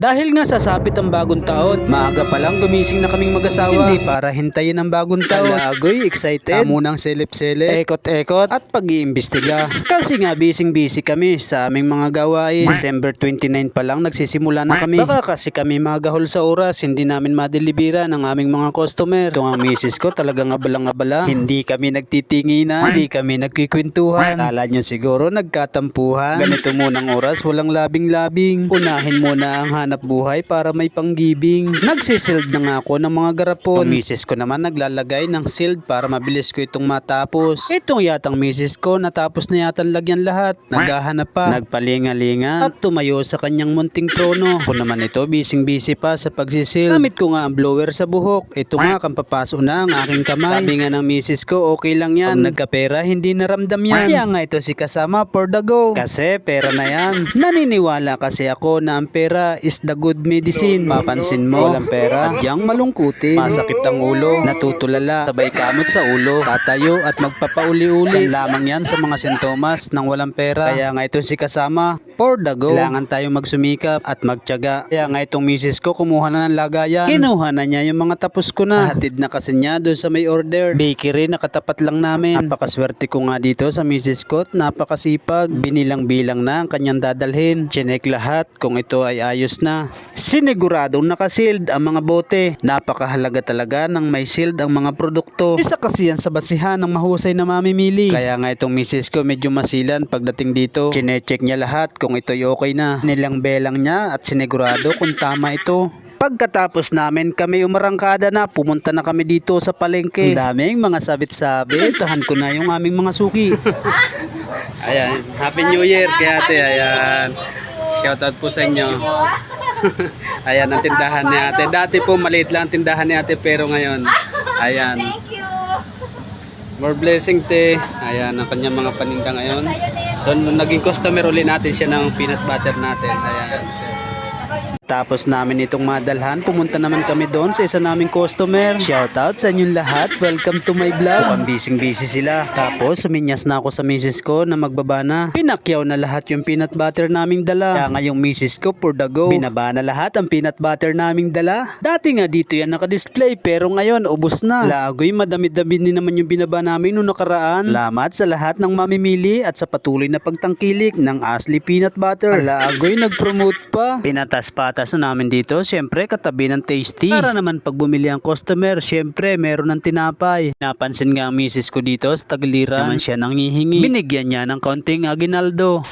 Dahil nga sasapit ang bagong taon, maaga pa lang gumising na kaming mag-asawa. Hindi para hintayin ang bagong taon. Agoy, excited. Munang selip-selip, ekot-ekot at pag-iimbestiga. Kasi nga busy kami sa aming mga gawain. December 29 pa lang nagsisimula na kami. Baka kasi kami magahol sa oras, hindi namin madelibera ng aming mga customer. Ito ang misis ko talagang abala-abala. Hindi kami nagtitinginan, hindi kami nagkikwentuhan. Kala nyo siguro nagkatampuhan. Ganito munang oras, walang labing-labing. Unahin muna ang hanap buhay para may panggibing. Nagsisild na nga ako ng mga garapon. Ang misis ko naman naglalagay ng sild para mabilis ko itong matapos. Itong yatang misis ko natapos na yatang lagyan lahat. Naghahanap pa, nagpalinga-linga at tumayo sa kanyang munting trono. Ako naman ito busy pa sa pagsisil. Gamit ko nga ang blower sa buhok. Ito nga kampapaso na ang aking kamay. Sabi nga ng misis ko okay lang yan. Pag nagkapera hindi naramdam yan. Kaya nga ito si kasama for the go. Kasi pera na yan. Naniniwala kasi ako na ang pera is the good medicine. Papansin mo, walang pera, adyang malungkutin. Masakit ang ulo, natutulala, sabay kamot sa ulo, tatayo at magpapauli-uli. Yan lamang yan sa mga sintomas ng walang pera. Kaya nga ito si kasama for the go. Kailangan tayong magsumikap at magtiyaga. Kaya nga itong misis ko kumuha na ng lagayan. Kinuha na niya yung mga tapos ko na. Hatid na kasi niya doon sa may order. Bakery na katapat lang namin. Napakaswerte ko nga dito sa misis ko at napakasipag. Binilang-bilang na ang kanyang dadalhin. Chinek lahat kung ito ay ayos na. Siniguradong nakasild ang mga bote. Napakahalaga talaga ng may shield ang mga produkto. Isa kasi yan sa basihan ng mahusay na mamimili. Kaya nga itong misis ko medyo masilan pagdating dito. Chinecheck niya lahat kung ito'y okay na. Nilang belang niya at sinigurado kung tama ito. Pagkatapos namin kami umarangkada na, pumunta na kami dito sa palengke. Ang daming mga sabit-sabit. Tahan ko na yung aming mga suki. Ayan, Happy New Year kay ate. Ayan, shoutout po sa inyo. Ayan ang tindahan ni ate. Dati po maliit lang ang tindahan ni ate pero ngayon, ayan. More blessing te. Ayan ang kanyang mga paninda ngayon. So naging customer ulit natin siya ng peanut butter natin. Ayan. Tapos namin itong madalhan, pumunta naman kami doon sa isa naming customer. Shoutout sa inyong lahat, welcome to my vlog. Mukhang busy sila. Tapos suminyas na ako sa misis ko na magbaba na. Pinakyaw na lahat yung peanut butter naming dala. Kaya ngayong misis ko for the go. Binaba na lahat ang peanut butter naming dala. Dati nga dito yan nakadisplay pero ngayon ubos na. Lagoy madami-dami din naman yung binaba namin noong nakaraan. Salamat sa lahat ng mamimili at sa patuloy na pagtangkilik ng Asli Peanut Butter. Lagoy nag-promote pa. Pinatas-patas na namin dito, syempre katabi ng tasty. Para naman pag bumili ang customer, syempre meron ng tinapay. Napansin nga ang misis ko dito sa tagiliran naman siya nang hihingi. Binigyan niya ng kaunting aginaldo.